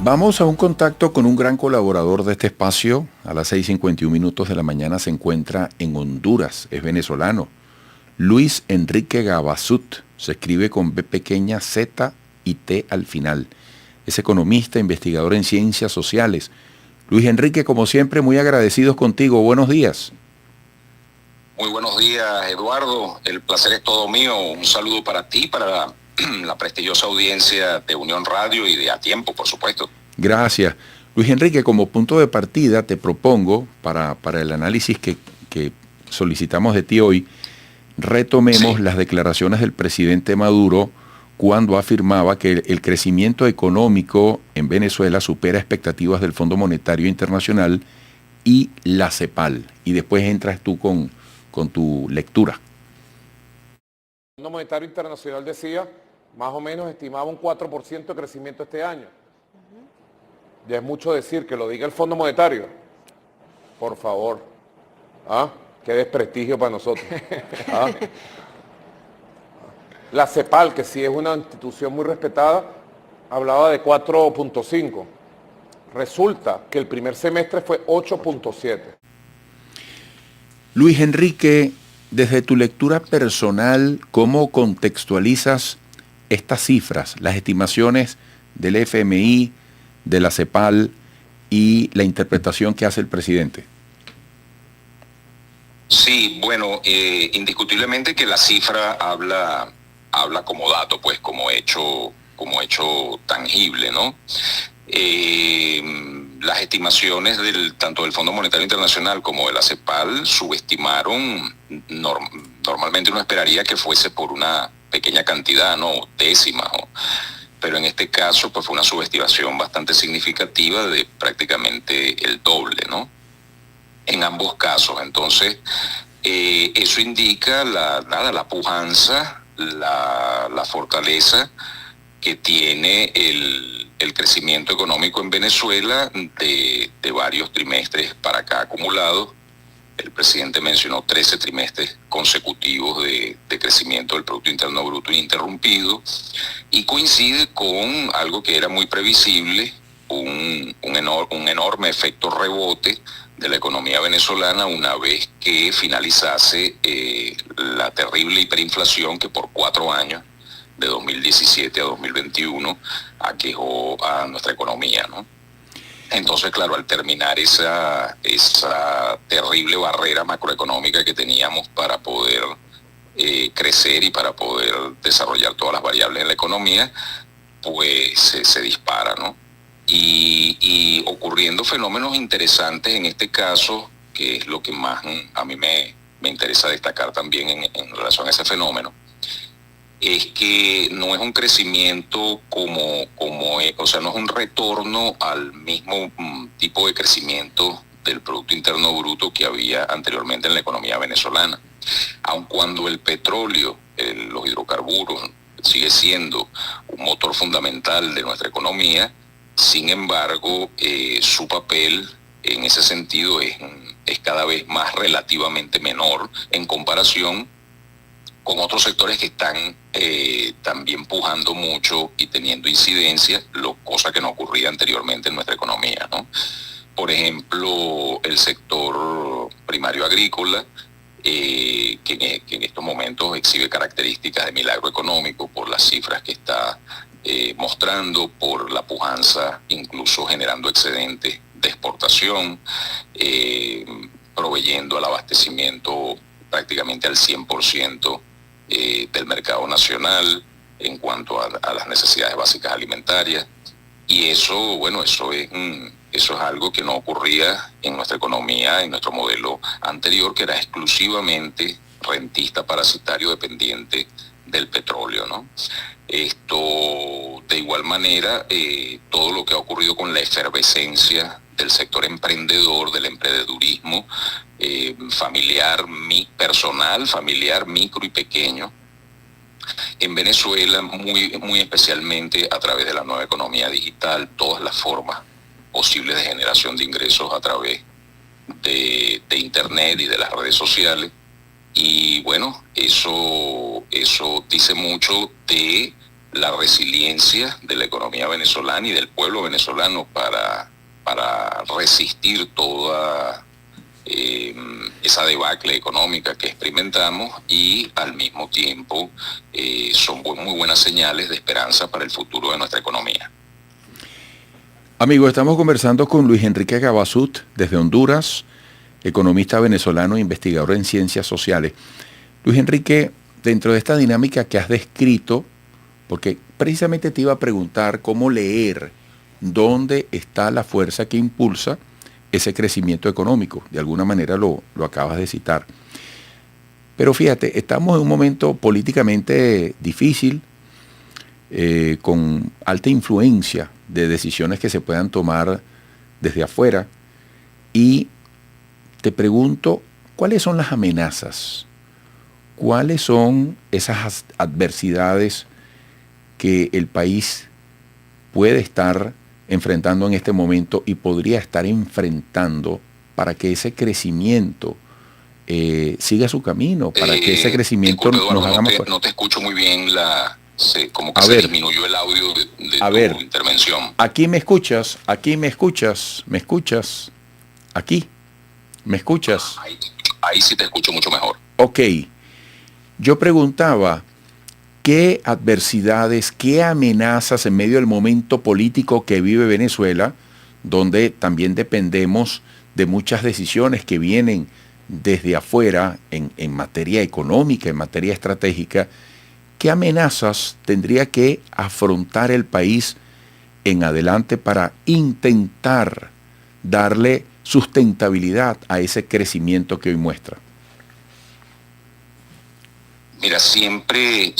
Vamos a un contacto con un gran colaborador de este espacio. A las 6:51 de la mañana se encuentra en Honduras, es venezolano. Luis Enrique Gabasut, se escribe con B pequeña, Z y T al final. Es economista, investigador en ciencias sociales. Luis Enrique, como siempre, muy agradecidos contigo. Buenos días. Muy buenos días, Eduardo. El placer es todo mío. Un saludo para ti, para la prestigiosa audiencia de Unión Radio y de A Tiempo, por supuesto. Gracias. Luis Enrique, como punto de partida te propongo, para el análisis que solicitamos de ti hoy, retomemos las declaraciones del presidente Maduro cuando afirmaba que el crecimiento económico en Venezuela supera expectativas del Fondo Monetario Internacional y la CEPAL. Y después entras tú con tu lectura. El Fondo Monetario Internacional decía, más o menos estimaba un 4% de crecimiento este año. Ya es mucho decir que lo diga el Fondo Monetario. Por favor. ¿Ah? Qué desprestigio para nosotros. ¿Ah? La CEPAL, que sí es una institución muy respetada, hablaba de 4.5. Resulta que el primer semestre fue 8.7. Luis Enrique, desde tu lectura personal, ¿cómo contextualizas estas cifras, las estimaciones del FMI, de la CEPAL y la interpretación que hace el presidente? Sí, bueno, indiscutiblemente que la cifra habla como dato, pues como hecho tangible, ¿no? Las estimaciones tanto del Fondo Monetario Internacional como de la CEPAL subestimaron, normalmente uno esperaría que fuese por una pequeña cantidad, ¿no? Décimas, pero en este caso pues fue una subestimación bastante significativa de prácticamente el doble, ¿no? En ambos casos. Entonces, eso indica la pujanza, la fortaleza que tiene el crecimiento económico en Venezuela de varios trimestres para acá acumulados. El presidente mencionó 13 trimestres consecutivos de crecimiento del Producto Interno Bruto ininterrumpido, y coincide con algo que era muy previsible, un enorme efecto rebote de la economía venezolana una vez que finalizase la terrible hiperinflación que por 4 años, de 2017 a 2021, aquejó a nuestra economía, ¿no? Entonces, claro, al terminar esa terrible barrera macroeconómica que teníamos para poder crecer y para poder desarrollar todas las variables de la economía, pues se dispara, ¿no? Y ocurriendo fenómenos interesantes en este caso, que es lo que más a mí me interesa destacar también en relación a ese fenómeno, es que no es un crecimiento o sea, no es un retorno al mismo tipo de crecimiento del Producto Interno Bruto que había anteriormente en la economía venezolana. Aun cuando el petróleo, los hidrocarburos, sigue siendo un motor fundamental de nuestra economía, sin embargo, su papel en ese sentido es cada vez más relativamente menor en comparación con otros sectores que están también pujando mucho y teniendo incidencia, cosa que no ocurría anteriormente en nuestra economía, ¿no? Por ejemplo, el sector primario agrícola, que en estos momentos exhibe características de milagro económico por las cifras que está mostrando, por la pujanza, incluso generando excedentes de exportación, proveyendo al abastecimiento prácticamente al 100% del mercado nacional en cuanto a las necesidades básicas alimentarias. Y eso, bueno, eso es algo que no ocurría en nuestra economía, en nuestro modelo anterior, que era exclusivamente rentista, parasitario, dependiente del petróleo, ¿no? Esto, de igual manera, todo lo que ha ocurrido con la efervescencia del sector emprendedor, del emprendedurismo familiar, personal, familiar, micro y pequeño, en Venezuela, muy especialmente a través de la nueva economía digital, todas las formas posibles de generación de ingresos a través de Internet y de las redes sociales. Y bueno, eso dice mucho de la resiliencia de la economía venezolana y del pueblo venezolano para resistir toda esa debacle económica que experimentamos, y al mismo tiempo son muy buenas señales de esperanza para el futuro de nuestra economía. Amigos, estamos conversando con Luis Enrique Cavazut desde Honduras, economista venezolano e investigador en ciencias sociales. Luis Enrique, dentro de esta dinámica que has descrito, porque precisamente te iba a preguntar cómo leer dónde está la fuerza que impulsa ese crecimiento económico. De alguna manera lo acabas de citar. Pero fíjate, estamos en un momento políticamente difícil, con alta influencia de decisiones que se puedan tomar desde afuera. Y te pregunto, ¿cuáles son las amenazas? ¿Cuáles son esas adversidades que el país puede estar enfrentando en este momento y podría estar enfrentando para que ese crecimiento siga su camino, para que ese crecimiento disculpe, Eduardo, nos haga más fuerte? No te escucho muy bien, como que se disminuyó el audio de tu intervención. Aquí me escuchas, me escuchas, aquí, me escuchas. Ahí sí te escucho mucho mejor. Ok, yo preguntaba, ¿qué adversidades, qué amenazas en medio del momento político que vive Venezuela, donde también dependemos de muchas decisiones que vienen desde afuera en materia económica, en materia estratégica, qué amenazas tendría que afrontar el país en adelante para intentar darle sustentabilidad a ese crecimiento que hoy muestra? Mira, siempre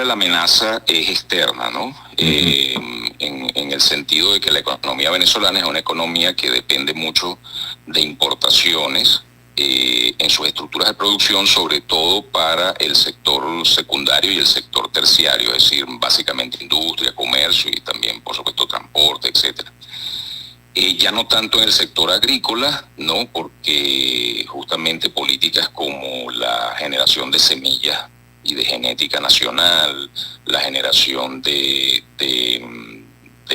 la amenaza es externa, ¿no? En el sentido de que la economía venezolana es una economía que depende mucho de importaciones en sus estructuras de producción, sobre todo para el sector secundario y el sector terciario, es decir, básicamente industria, comercio y también, por supuesto, transporte, etcétera. Ya no tanto en el sector agrícola, ¿no? Porque justamente políticas como la generación de semillas y de genética nacional, la generación de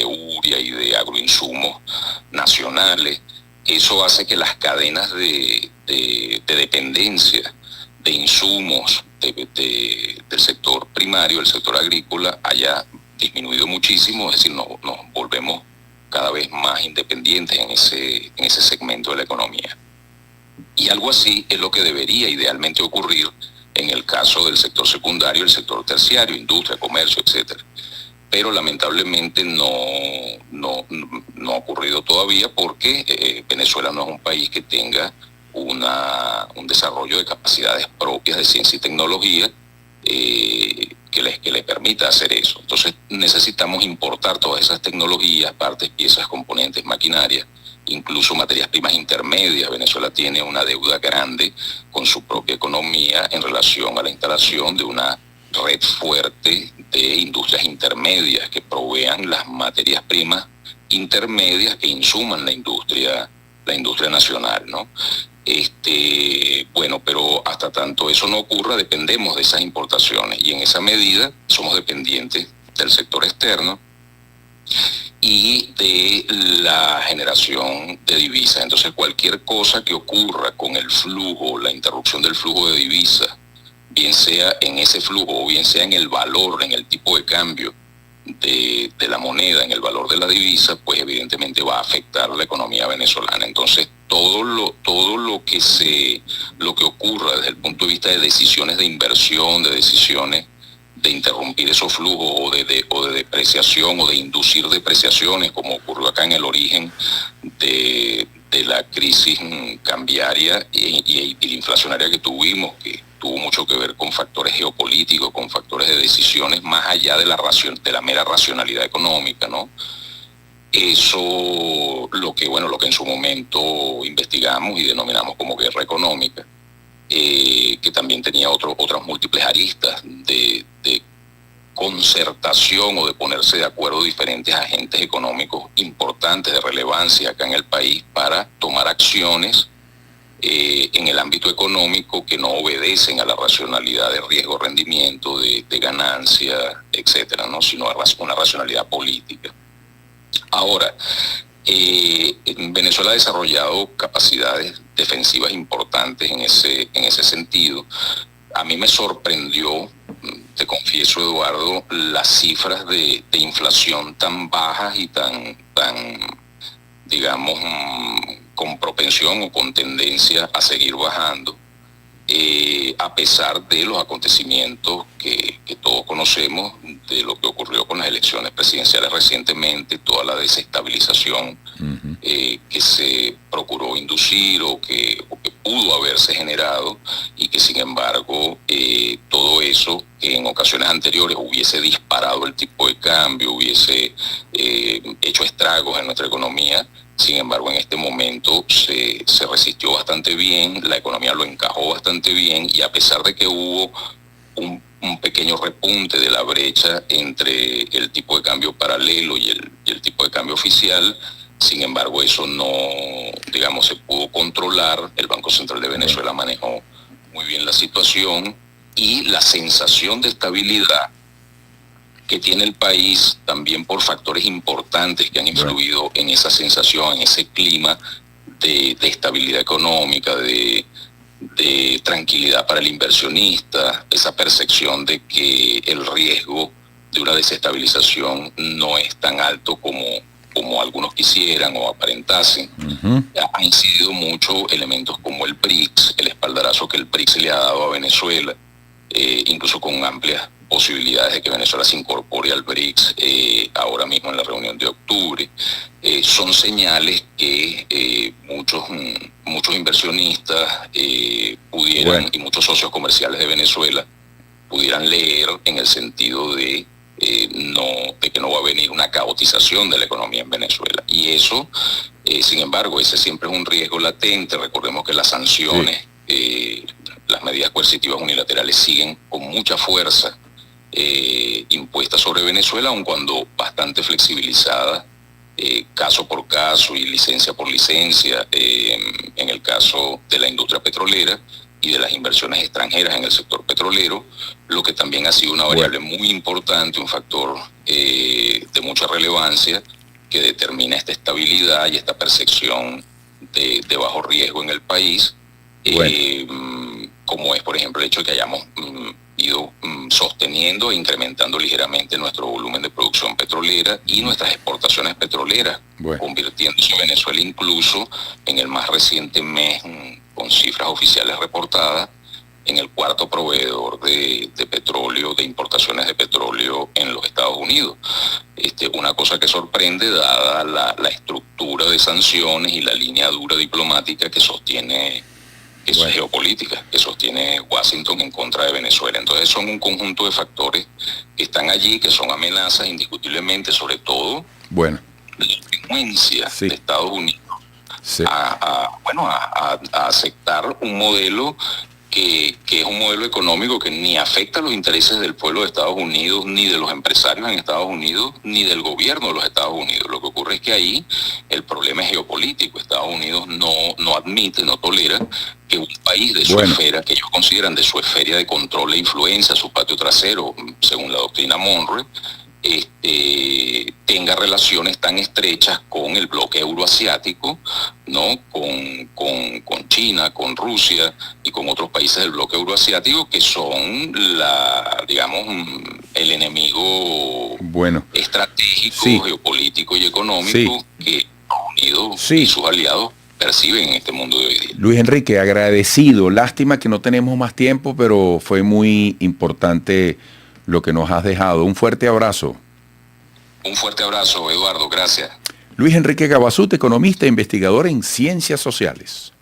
urea y de agroinsumos nacionales, eso hace que las cadenas de dependencia de insumos del sector primario, el sector agrícola, haya disminuido muchísimo, es decir, nos volvemos cada vez más independientes en ese segmento de la economía. Y algo así es lo que debería idealmente ocurrir en el caso del sector secundario, el sector terciario, industria, comercio, etcétera. Pero lamentablemente no ha ocurrido todavía, porque Venezuela no es un país que tenga un desarrollo de capacidades propias de ciencia y tecnología que le permita hacer eso. Entonces necesitamos importar todas esas tecnologías, partes, piezas, componentes, maquinarias, incluso materias primas intermedias. Venezuela tiene una deuda grande con su propia economía en relación a la instalación de una red fuerte de industrias intermedias que provean las materias primas intermedias que insuman la industria nacional, ¿no? Bueno, pero hasta tanto eso no ocurra, dependemos de esas importaciones, y en esa medida somos dependientes del sector externo y de la generación de divisas. Entonces, cualquier cosa que ocurra con el flujo, la interrupción del flujo de divisas, bien sea en ese flujo o bien sea en el valor, en el tipo de cambio de la moneda, en el valor de la divisa, pues evidentemente va a afectar la economía venezolana. Entonces, todo lo que ocurra desde el punto de vista de decisiones de inversión, de decisiones de interrumpir esos flujos o de depreciación o de inducir depreciaciones, como ocurrió acá en el origen de la crisis cambiaria y la inflacionaria que tuvimos, que tuvo mucho que ver con factores geopolíticos, con factores de decisiones más allá de la mera racionalidad económica, ¿no? Eso lo que en su momento investigamos y denominamos como guerra económica, que también tenía otras múltiples aristas de concertación o de ponerse de acuerdo diferentes agentes económicos importantes de relevancia acá en el país para tomar acciones en el ámbito económico que no obedecen a la racionalidad de riesgo-rendimiento, de ganancia, etcétera, ¿no? Sino a una racionalidad política. Ahora, Venezuela ha desarrollado capacidades defensivas importantes en ese sentido. A mí me sorprendió, te confieso, Eduardo, las cifras de inflación tan bajas y tan digamos, con propensión o con tendencia a seguir bajando, a pesar de los acontecimientos que todos conocemos, de lo que ocurrió con las elecciones presidenciales recientemente, toda la desestabilización que se procuró inducir o que pudo haberse generado, y que sin embargo todo eso que en ocasiones anteriores hubiese disparado el tipo de cambio, hubiese hecho estragos en nuestra economía. Sin embargo, en este momento se resistió bastante bien, la economía lo encajó bastante bien, y a pesar de que hubo un pequeño repunte de la brecha entre el tipo de cambio paralelo y el tipo de cambio oficial, sin embargo eso no, digamos, se pudo controlar. El Banco Central de Venezuela manejó muy bien la situación, y la sensación de estabilidad que tiene el país, también por factores importantes que han influido en esa sensación, en ese clima de estabilidad económica, de tranquilidad para el inversionista, esa percepción de que el riesgo de una desestabilización no es tan alto como algunos quisieran o aparentasen. Han incidido mucho elementos como el BRICS, el espaldarazo que el BRICS le ha dado a Venezuela, incluso con amplias posibilidades de que Venezuela se incorpore al BRICS ahora mismo en la reunión de octubre. Son señales que muchos inversionistas pudieran, y muchos socios comerciales de Venezuela pudieran leer, en el sentido de que no va a venir una caotización de la economía en Venezuela. Y eso, sin embargo, ese siempre es un riesgo latente. Recordemos que las sanciones, las medidas coercitivas unilaterales siguen con mucha fuerza impuestas sobre Venezuela, aun cuando bastante flexibilizadas, caso por caso y licencia por licencia, en el caso de la industria petrolera y de las inversiones extranjeras en el sector petrolero, lo que también ha sido una variable muy importante, un factor de mucha relevancia que determina esta estabilidad y esta percepción de bajo riesgo en el país, como es, por ejemplo, el hecho de que hayamos ido sosteniendo e incrementando ligeramente nuestro volumen de producción petrolera y nuestras exportaciones petroleras, convirtiéndose Venezuela incluso en el más reciente mes, con cifras oficiales reportadas, en el cuarto proveedor de petróleo, de importaciones de petróleo en los Estados Unidos. Una cosa que sorprende, dada la estructura de sanciones y la línea dura diplomática que sostiene, es geopolítica, que sostiene Washington en contra de Venezuela. Entonces son un conjunto de factores que están allí, que son amenazas indiscutiblemente, sobre todo la influencia de Estados Unidos a aceptar un modelo que es un modelo económico que ni afecta a los intereses del pueblo de Estados Unidos, ni de los empresarios en Estados Unidos, ni del gobierno de los Estados Unidos. Lo que ocurre es que ahí el problema es geopolítico. Estados Unidos no admite, no tolera que un país de su esfera, que ellos consideran de su esfera de control e influencia, su patio trasero, según la doctrina Monroe, tenga relaciones tan estrechas con el bloque euroasiático, ¿no? Con China, con Rusia y con otros países del bloque euroasiático, que son el enemigo estratégico, geopolítico y económico que Estados Unidos y sus aliados perciben en este mundo de hoy día. Luis Enrique, agradecido. Lástima que no tenemos más tiempo, pero fue muy importante lo que nos has dejado. Un fuerte abrazo. Un fuerte abrazo, Eduardo. Gracias. Luis Enrique Cavazut, economista e investigador en ciencias sociales.